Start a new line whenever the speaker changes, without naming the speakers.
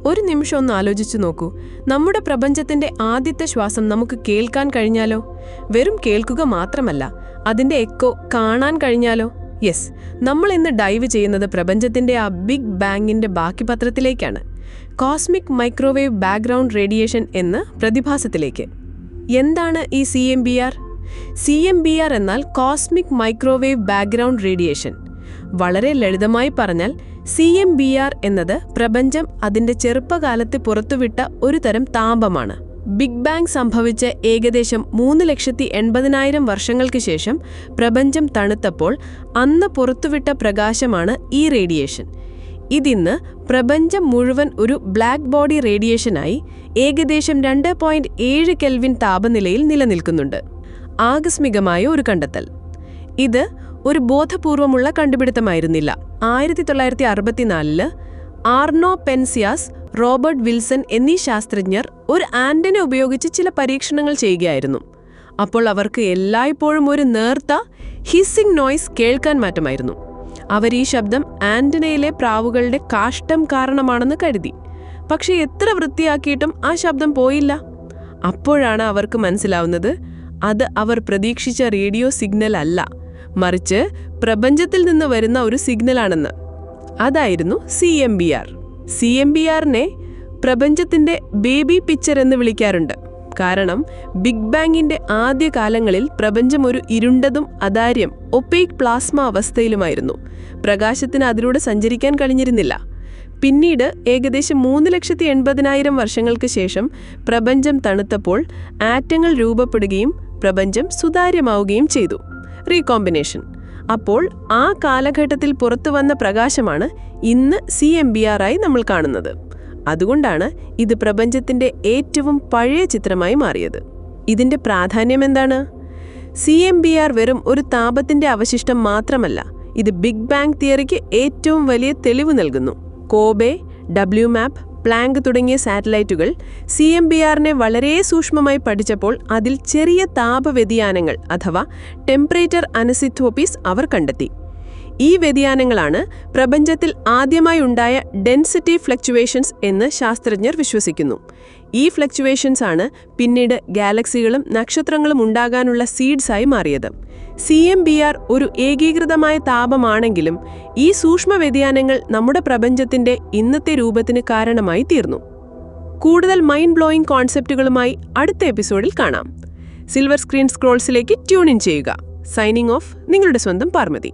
ഒരു നിമിഷം ഒന്ന് ആലോചിച്ചു നോക്കൂ. നമ്മുടെ പ്രപഞ്ചത്തിന്റെ ആദ്യത്തെ ശ്വാസം നമുക്ക് കേൾക്കാൻ കഴിഞ്ഞാലോ? വെറും കേൾക്കുക മാത്രമല്ല, അതിന്റെ എക്കോ കാണാൻ കഴിഞ്ഞാലോ? യെസ്, നമ്മൾ ഇന്ന് ഡൈവ് ചെയ്യുന്നത് പ്രപഞ്ചത്തിന്റെ ആ ബിഗ് ബാങ്ങിന്റെ ബാക്കി പത്രത്തിലേക്കാണ്. കോസ്മിക് മൈക്രോവേവ് ബാക്ക്ഗ്രൗണ്ട് റേഡിയേഷൻ എന്ന പ്രതിഭാസത്തിലേക്ക്. എന്താണ് ഈ CMBR? CMBR എന്നാൽ കോസ്മിക് മൈക്രോവേവ് ബാക്ക്ഗ്രൗണ്ട് റേഡിയേഷൻ. വളരെ ലളിതമായി പറഞ്ഞാൽ CMBR എന്നത് പ്രപഞ്ചം അതിന്റെ ചെറുപ്പകാലത്ത് പുറത്തുവിട്ട ഒരു തരം താപമാണ്. ബിഗ് ബാങ് സംഭവിച്ച ഏകദേശം 3,80,000 വർഷങ്ങൾക്ക് ശേഷം പ്രപഞ്ചം തണുത്തപ്പോൾ അന്ന് പുറത്തുവിട്ട പ്രകാശമാണ് ഈ റേഡിയേഷൻ. ഇതിന്ന് പ്രപഞ്ചം മുഴുവൻ ഒരു ബ്ലാക്ക് ബോഡി റേഡിയേഷനായി ഏകദേശം 2.7 കെൽവിൻ താപനിലയിൽ നിലനിൽക്കുന്നുണ്ട്. ആകസ്മികമായ ഒരു കണ്ടെത്തൽ. ഇത് ഒരു ബോധപൂർവമുള്ള കണ്ടുപിടുത്തമായിരുന്നില്ല. 1964 ആർനോ പെൻസിയാസ്, റോബർട്ട് വിൽസൺ എന്നീ ശാസ്ത്രജ്ഞർ ഒരു ആന്റിന ഉപയോഗിച്ച് ചില പരീക്ഷണങ്ങൾ ചെയ്യുകയായിരുന്നു. അപ്പോൾ അവർക്ക് എല്ലായ്പ്പോഴും ഒരു നേർത്ത ഹിസ്സിംഗ് നോയ്സ് കേൾക്കാൻ മാറ്റമായിരുന്നു. അവർ ഈ ശബ്ദം ആന്റിനയിലെ പ്രാവുകളുടെ കാഷ്ടം കാരണമാണെന്ന് കരുതി. പക്ഷെ എത്ര വൃത്തിയാക്കിയിട്ടും ആ ശബ്ദം പോയില്ല. അപ്പോഴാണ് അവർക്ക് മനസ്സിലാവുന്നത് അത് അവർ പ്രതീക്ഷിച്ച റേഡിയോ സിഗ്നൽ അല്ല, മറിച്ച് പ്രപഞ്ചത്തിൽ നിന്ന് വരുന്ന ഒരു സിഗ്നലാണെന്ന്. അതായിരുന്നു CMBR. CMBRനെ പ്രപഞ്ചത്തിന്റെ ബേബി പിക്ചർ എന്ന് വിളിക്കാറുണ്ട്. കാരണം ബിഗ് ബാങ്ങിന്റെ ആദ്യകാലങ്ങളിൽ പ്രപഞ്ചം ഒരു ഇരുണ്ടതും അതാര്യം ഒപ്പേക് പ്ലാസ്മ അവസ്ഥയിലുമായിരുന്നു. പ്രകാശത്തിന് അതിലൂടെ സഞ്ചരിക്കാൻ കഴിഞ്ഞിരുന്നില്ല. പിന്നീട് ഏകദേശം 3,80,000 വർഷങ്ങൾക്ക് ശേഷം പ്രപഞ്ചം തണുത്തപ്പോൾ ആറ്റങ്ങൾ രൂപപ്പെടുകയും പ്രപഞ്ചം സുതാര്യമാവുകയും ചെയ്തു. റീകോമ്പിനേഷൻ. അപ്പോൾ ആ കാലഘട്ടത്തിൽ പുറത്തുവന്ന പ്രകാശമാണ് ഇന്ന് CMBR ആയി നമ്മൾ കാണുന്നത്. അതുകൊണ്ടാണ് ഇത് പ്രപഞ്ചത്തിന്റെ ഏറ്റവും പഴയ ചിത്രമായി മാറിയത്. ഇതിന്റെ പ്രാധാന്യം എന്താണ്? CMBR വെറും ഒരു താപത്തിന്റെ അവശിഷ്ടം മാത്രമല്ല, ഇത് ബിഗ് ബാങ് തിയറിക്ക് ഏറ്റവും വലിയ തെളിവ് നൽകുന്നു. കോബെ, WMAP, പ്ലാങ്ക് തുടങ്ങിയ സാറ്റലൈറ്റുകൾ CMBRനെ വളരെ സൂക്ഷ്മമായി പഠിച്ചപ്പോൾ അതിൽ ചെറിയ താപവ്യതിയാനങ്ങൾ അഥവാ ടെമ്പറേച്ചർ അനിസോട്രോപ്പീസ് അവർ കണ്ടെത്തി. ഈ വ്യതിയാനങ്ങളാണ് പ്രപഞ്ചത്തിൽ ആദ്യമായി ഉണ്ടായ ഡെൻസിറ്റി ഫ്ലക്ച്വേഷൻസ് എന്ന് ശാസ്ത്രജ്ഞർ വിശ്വസിക്കുന്നു. ഈ ഫ്ലക്ച്വേഷൻസ് ആണ് പിന്നീട് ഗാലക്സികളും നക്ഷത്രങ്ങളും ഉണ്ടാകാനുള്ള സീഡ്സായി മാറിയത്. CMBR ഒരു ഏകീകൃതമായ താപമാണെങ്കിലും ഈ സൂക്ഷ്മ വ്യതിയാനങ്ങൾ നമ്മുടെ പ്രപഞ്ചത്തിന്റെ ഇന്നത്തെ രൂപത്തിന് കാരണമായി തീർന്നു. കൂടുതൽ മൈൻഡ് ബ്ലോയിങ് കോൺസെപ്റ്റുകളുമായി അടുത്ത എപ്പിസോഡിൽ കാണാം. സിൽവർ സ്ക്രീൻ സ്ക്രോൾസിലേക്ക് ട്യൂൺ ഇൻ ചെയ്യുക. സൈനിങ് ഓഫ്, നിങ്ങളുടെ സ്വന്തം പാർവതി.